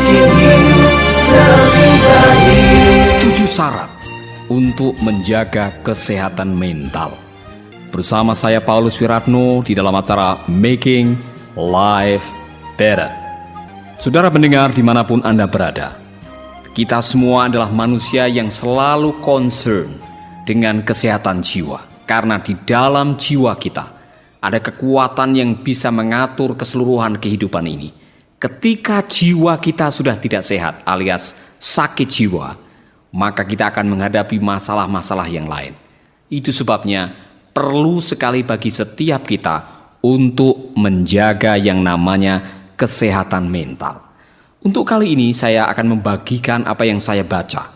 7 syarat untuk menjaga kesehatan mental. Bersama saya Paulus Wiratno di dalam acara Making Life Better. Saudara pendengar dimanapun Anda berada, kita semua adalah manusia yang selalu concern dengan kesehatan jiwa. Karena di dalam jiwa kita ada kekuatan yang bisa mengatur keseluruhan kehidupan ini. Ketika jiwa kita sudah tidak sehat alias sakit jiwa, maka kita akan menghadapi masalah-masalah yang lain. Itu sebabnya perlu sekali bagi setiap kita untuk menjaga yang namanya kesehatan mental. Untuk kali ini saya akan membagikan apa yang saya baca.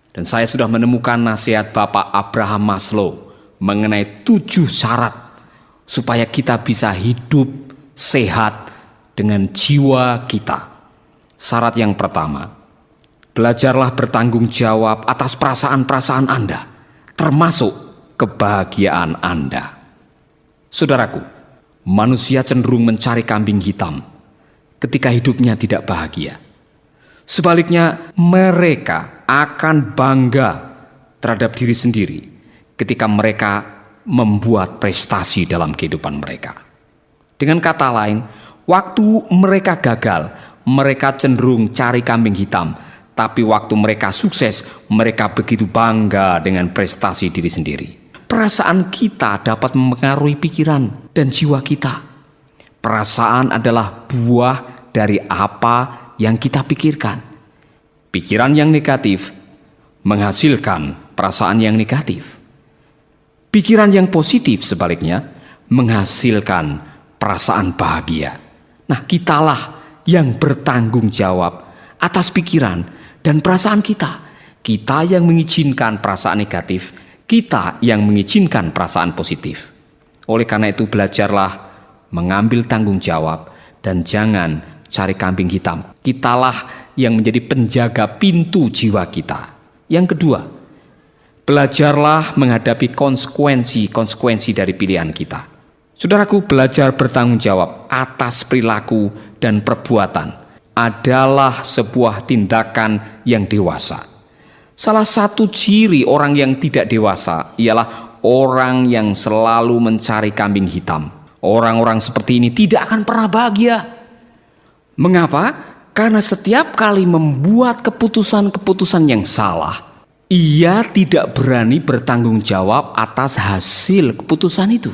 Dan saya sudah menemukan nasihat Bapak Abraham Maslow mengenai 7 syarat supaya kita bisa hidup sehat dengan jiwa kita. Syarat yang pertama, belajarlah bertanggung jawab atas perasaan-perasaan Anda, termasuk kebahagiaan Anda. Saudaraku, manusia cenderung mencari kambing hitam ketika hidupnya tidak bahagia. Sebaliknya, mereka akan bangga terhadap diri sendiri ketika mereka membuat prestasi dalam kehidupan mereka. Dengan kata lain, waktu mereka gagal, mereka cenderung cari kambing hitam. Tapi waktu mereka sukses, mereka begitu bangga dengan prestasi diri sendiri. Perasaan kita dapat mempengaruhi pikiran dan jiwa kita. Perasaan adalah buah dari apa yang kita pikirkan. Pikiran yang negatif menghasilkan perasaan yang negatif. Pikiran yang positif sebaliknya menghasilkan perasaan bahagia. Nah, kitalah yang bertanggung jawab atas pikiran dan perasaan kita. Kita yang mengizinkan perasaan negatif, kita yang mengizinkan perasaan positif. Oleh karena itu belajarlah mengambil tanggung jawab dan jangan cari kambing hitam. Kitalah yang menjadi penjaga pintu jiwa kita. Yang kedua, belajarlah menghadapi konsekuensi dari pilihan kita. Saudaraku, belajar bertanggung jawab atas perilaku dan perbuatan adalah sebuah tindakan yang dewasa. Salah satu ciri orang yang tidak dewasa ialah orang yang selalu mencari kambing hitam. Orang-orang seperti ini tidak akan pernah bahagia. Mengapa? Karena setiap kali membuat keputusan-keputusan yang salah, ia tidak berani bertanggung jawab atas hasil keputusan itu.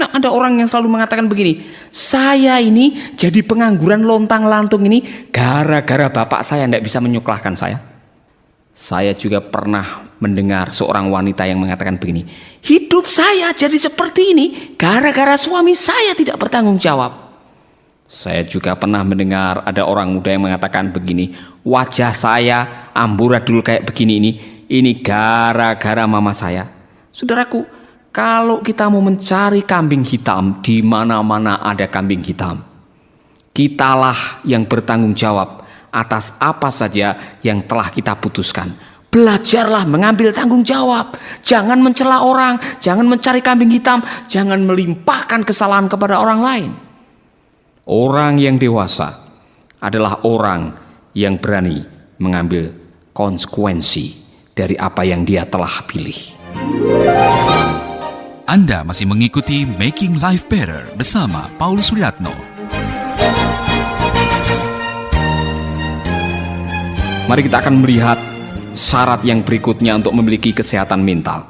Nah, ada orang yang selalu mengatakan begini, saya ini jadi pengangguran lontang-lantung ini gara-gara bapak saya tidak bisa menyuklahkan saya. Saya juga pernah mendengar seorang wanita yang mengatakan begini, hidup saya jadi seperti ini gara-gara suami saya tidak bertanggung jawab. Saya juga pernah mendengar ada orang muda yang mengatakan begini, wajah saya amburadul kayak begini ini gara-gara mama saya. Saudaraku, kalau kita mau mencari kambing hitam, di mana-mana ada kambing hitam. Kitalah yang bertanggung jawab atas apa saja yang telah kita putuskan. Belajarlah mengambil tanggung jawab. Jangan mencela orang, jangan mencari kambing hitam, jangan melimpahkan kesalahan kepada orang lain. Orang yang dewasa adalah orang yang berani mengambil konsekuensi dari apa yang dia telah pilih. Anda masih mengikuti Making Life Better bersama Paulus Wiratno. Mari kita akan melihat syarat yang berikutnya untuk memiliki kesehatan mental.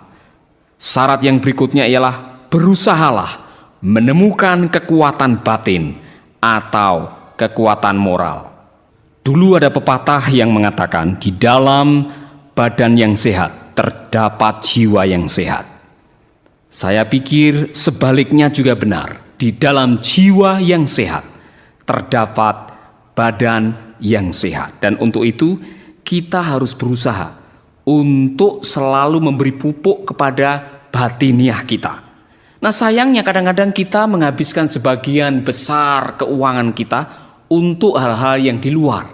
Syarat yang berikutnya ialah berusahalah menemukan kekuatan batin atau kekuatan moral. Dulu ada pepatah yang mengatakan di dalam badan yang sehat terdapat jiwa yang sehat. Saya pikir sebaliknya juga benar. Di dalam jiwa yang sehat terdapat badan yang sehat. Dan untuk itu kita harus berusaha untuk selalu memberi pupuk kepada batiniah kita. Nah, sayangnya kadang-kadang kita menghabiskan sebagian besar keuangan kita untuk hal-hal yang di luar.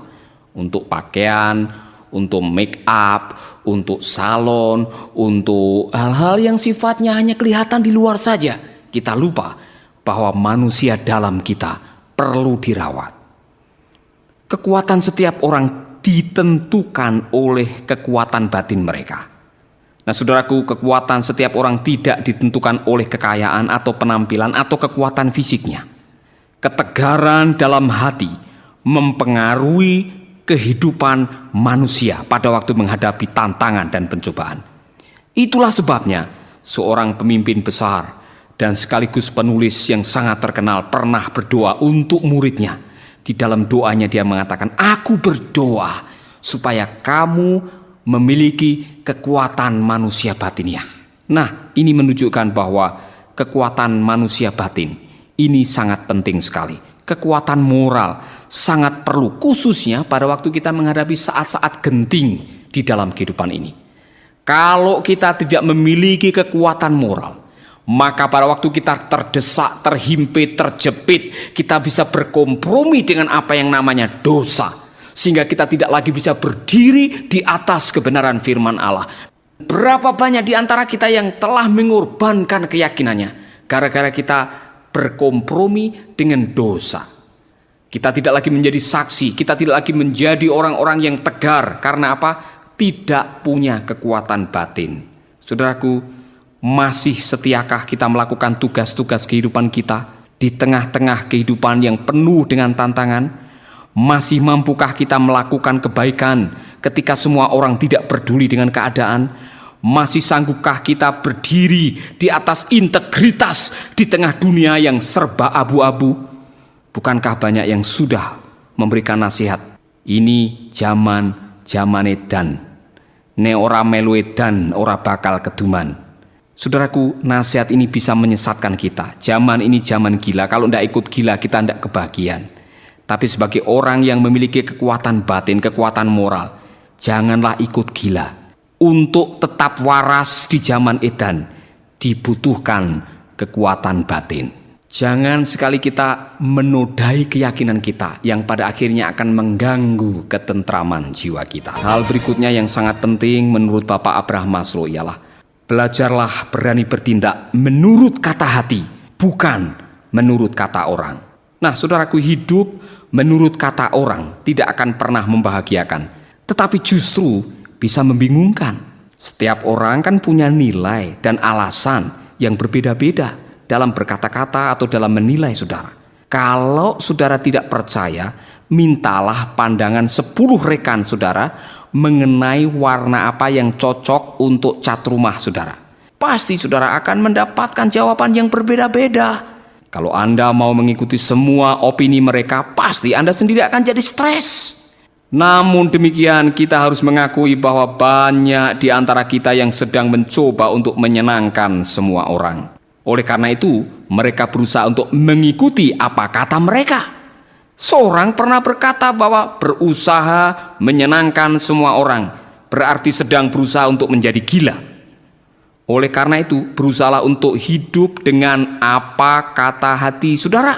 Untuk pakaian, untuk make up, untuk salon, untuk hal-hal yang sifatnya hanya kelihatan di luar saja. Kita lupa bahwa manusia dalam kita perlu dirawat. Kekuatan setiap orang ditentukan oleh kekuatan batin mereka. Nah saudaraku, kekuatan setiap orang tidak ditentukan oleh kekayaan atau penampilan atau kekuatan fisiknya. Ketegaran dalam hati mempengaruhi kehidupan manusia pada waktu menghadapi tantangan dan pencobaan. Itulah sebabnya seorang pemimpin besar dan sekaligus penulis yang sangat terkenal pernah berdoa untuk muridnya. Di dalam doanya dia mengatakan, "Aku berdoa supaya kamu memiliki kekuatan manusia batiniah." Nah, ini menunjukkan bahwa kekuatan manusia batin ini sangat penting sekali. Kekuatan moral sangat perlu, khususnya pada waktu kita menghadapi saat-saat genting di dalam kehidupan ini. Kalau kita tidak memiliki kekuatan moral, maka pada waktu kita terdesak, terhimpit, terjepit, kita bisa berkompromi dengan apa yang namanya dosa, sehingga kita tidak lagi bisa berdiri di atas kebenaran firman Allah. Berapa banyak di antara kita yang telah mengorbankan keyakinannya gara-gara kita berkompromi dengan dosa. Kita tidak lagi menjadi saksi, kita tidak lagi menjadi orang-orang yang tegar. Karena apa? Tidak punya kekuatan batin. Saudaraku, masih setiakah kita melakukan tugas-tugas kehidupan kita di tengah-tengah kehidupan yang penuh dengan tantangan? Masih mampukah kita melakukan kebaikan ketika semua orang tidak peduli dengan keadaan? Masih sanggupkah kita berdiri di atas integritas di tengah dunia yang serba abu-abu? Bukankah banyak yang sudah memberikan nasihat? Ini zaman edan. Ne ora melu edan, ora bakal keduman. Saudaraku, nasihat ini bisa menyesatkan kita. Zaman ini zaman gila. Kalau tidak ikut gila, kita tidak kebahagiaan. Tapi sebagai orang yang memiliki kekuatan batin, kekuatan moral, janganlah ikut gila. Untuk tetap waras di zaman edan, dibutuhkan kekuatan batin. Jangan sekali kita menodai keyakinan kita yang pada akhirnya akan mengganggu ketentraman jiwa kita. Hal berikutnya yang sangat penting menurut Bapak Abraham Maslow ialah belajarlah berani bertindak menurut kata hati, bukan menurut kata orang. Nah, saudaraku, hidup menurut kata orang tidak akan pernah membahagiakan, tetapi justru bisa membingungkan. Setiap orang kan punya nilai dan alasan yang berbeda-beda dalam berkata-kata atau dalam menilai saudara. Kalau saudara tidak percaya, mintalah pandangan 10 rekan saudara mengenai warna apa yang cocok untuk cat rumah saudara. Pasti saudara akan mendapatkan jawaban yang berbeda-beda. Kalau Anda mau mengikuti semua opini mereka, pasti Anda sendiri akan jadi stres. Namun demikian, kita harus mengakui bahwa banyak di antara kita yang sedang mencoba untuk menyenangkan semua orang. Oleh karena itu, mereka berusaha untuk mengikuti apa kata mereka. Seorang pernah berkata bahwa berusaha menyenangkan semua orang berarti sedang berusaha untuk menjadi gila. Oleh karena itu, berusahalah untuk hidup dengan apa kata hati saudara.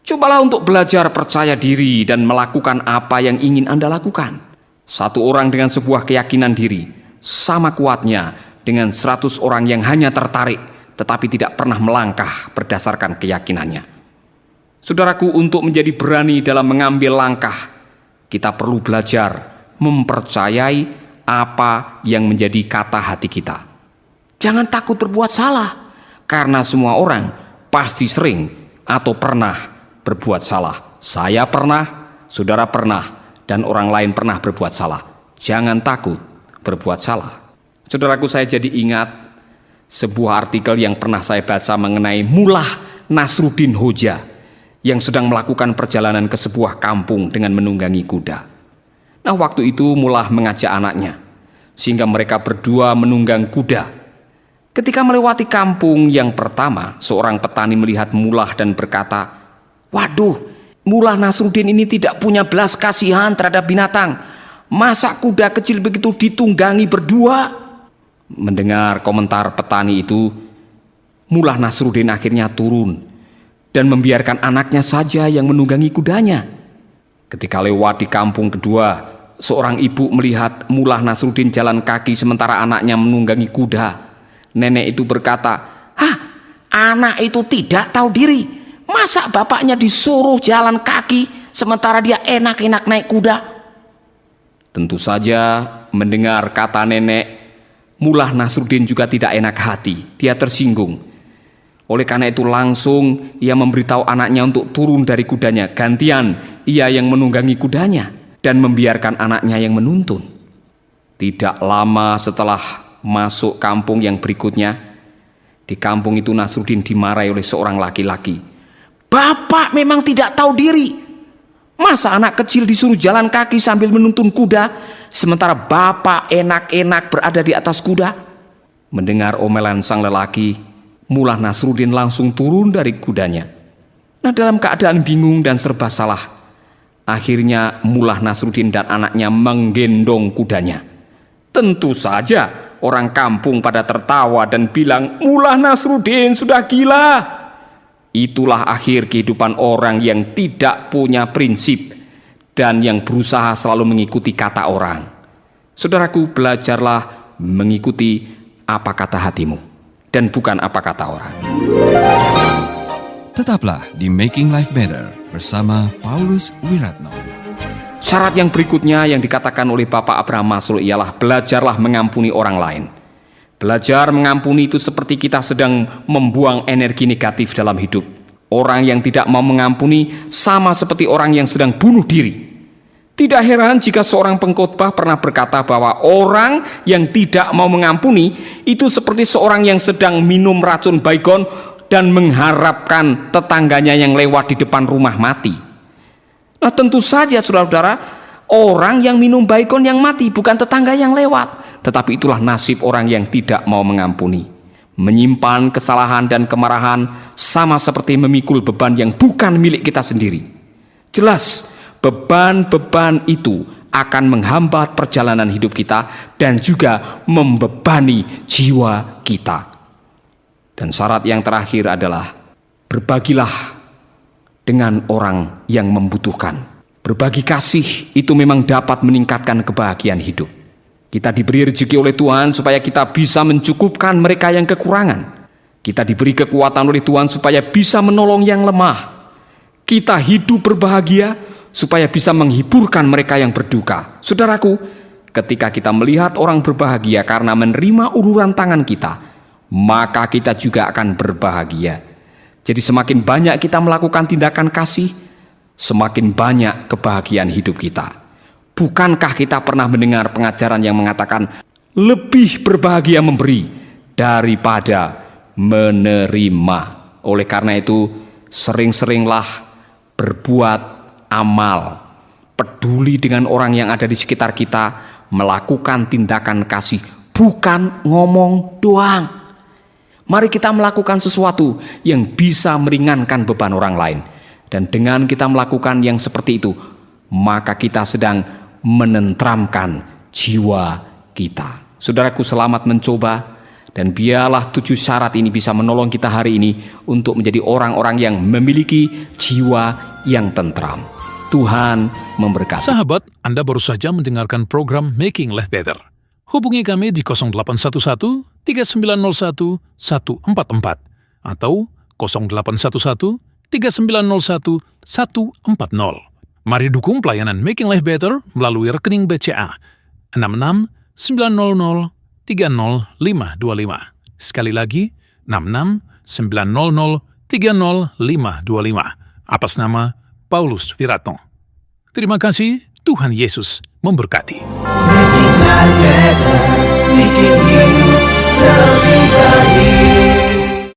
Cobalah untuk belajar percaya diri dan melakukan apa yang ingin Anda lakukan. Satu orang dengan sebuah keyakinan diri sama kuatnya dengan 100 orang yang hanya tertarik tetapi tidak pernah melangkah berdasarkan keyakinannya. Saudaraku, untuk menjadi berani dalam mengambil langkah, kita perlu belajar mempercayai apa yang menjadi kata hati kita. Jangan takut berbuat salah, karena semua orang pasti sering atau pernah berbuat salah. Saya pernah, saudara pernah, dan orang lain pernah berbuat salah. Jangan takut berbuat salah. Saudaraku, saya jadi ingat sebuah artikel yang pernah saya baca mengenai Mullah Nasruddin Hoja yang sedang melakukan perjalanan ke sebuah kampung dengan menunggangi kuda. Nah, waktu itu Mullah mengajak anaknya sehingga mereka berdua menunggang kuda. Ketika melewati kampung yang pertama, seorang petani melihat Mullah dan berkata, "Waduh, Mullah Nasruddin ini tidak punya belas kasihan terhadap binatang. Masa kuda kecil begitu ditunggangi berdua?" Mendengar komentar petani itu, Mullah Nasruddin akhirnya turun dan membiarkan anaknya saja yang menunggangi kudanya. Ketika lewat di kampung kedua, seorang ibu melihat Mullah Nasruddin jalan kaki sementara anaknya menunggangi kuda. Nenek itu berkata, "Hah, anak itu tidak tahu diri. Masa bapaknya disuruh jalan kaki sementara dia enak-enak naik kuda. Tentu saja mendengar kata nenek, Mullah Nasruddin juga tidak enak hati. Dia tersinggung. Oleh karena itu langsung ia memberitahu anaknya untuk turun dari kudanya. Gantian ia yang menunggangi kudanya dan membiarkan anaknya yang menuntun. Tidak lama setelah masuk kampung yang berikutnya, di kampung itu Nasruddin dimarahi oleh seorang laki-laki. Bapak memang tidak tahu diri. Masa anak kecil disuruh jalan kaki sambil menuntun kuda, sementara bapak enak-enak berada di atas kuda? Mendengar omelan sang lelaki, Mullah Nasruddin langsung turun dari kudanya. Nah, dalam keadaan bingung dan serba salah, akhirnya Mullah Nasruddin dan anaknya menggendong kudanya. Tentu saja orang kampung pada tertawa dan bilang, Mullah Nasruddin sudah gila. Itulah akhir kehidupan orang yang tidak punya prinsip dan yang berusaha selalu mengikuti kata orang. Saudaraku, belajarlah mengikuti apa kata hatimu dan bukan apa kata orang. Tetaplah di Making Life Better bersama Paulus Wiratno. Syarat yang berikutnya yang dikatakan oleh Bapak Abraham Maslow ialah belajarlah mengampuni orang lain. Belajar mengampuni itu seperti kita sedang membuang energi negatif dalam hidup. Orang yang tidak mau mengampuni sama seperti orang yang sedang bunuh diri. Tidak heran jika seorang pengkhotbah pernah berkata bahwa orang yang tidak mau mengampuni itu seperti seorang yang sedang minum racun baygon dan mengharapkan tetangganya yang lewat di depan rumah mati. Nah, tentu saja saudara-saudara, orang yang minum baygon yang mati bukan tetangga yang lewat. Tetapi itulah nasib orang yang tidak mau mengampuni. Menyimpan kesalahan dan kemarahan sama seperti memikul beban yang bukan milik kita sendiri. Jelas, beban-beban itu akan menghambat perjalanan hidup kita dan juga membebani jiwa kita. Dan syarat yang terakhir adalah berbagilah dengan orang yang membutuhkan. Berbagi kasih itu memang dapat meningkatkan kebahagiaan hidup. Kita diberi rezeki oleh Tuhan supaya kita bisa mencukupkan mereka yang kekurangan. Kita diberi kekuatan oleh Tuhan supaya bisa menolong yang lemah. Kita hidup berbahagia supaya bisa menghiburkan mereka yang berduka. Saudaraku, ketika kita melihat orang berbahagia karena menerima uluran tangan kita, maka kita juga akan berbahagia. Jadi semakin banyak kita melakukan tindakan kasih, semakin banyak kebahagiaan hidup kita. Bukankah kita pernah mendengar pengajaran yang mengatakan lebih berbahagia memberi daripada menerima? Oleh karena itu, sering-seringlah berbuat amal, peduli dengan orang yang ada di sekitar kita, melakukan tindakan kasih, bukan ngomong doang. Mari kita melakukan sesuatu yang bisa meringankan beban orang lain. Dan dengan kita melakukan yang seperti itu, maka kita sedang menentramkan jiwa kita. Saudaraku, selamat mencoba, dan biarlah 7 syarat ini bisa menolong kita hari ini untuk menjadi orang-orang yang memiliki jiwa yang tentram. Tuhan memberkati. Sahabat, Anda baru saja mendengarkan program Making Life Better. Hubungi kami di 0811 3901 144 atau 0811 3901 140. Mari dukung pelayanan Making Life Better melalui rekening BCA 6690300525. Sekali lagi, 6690300525. Atas nama Paulus Wiratno. Terima kasih, Tuhan Yesus memberkati. Making life better, making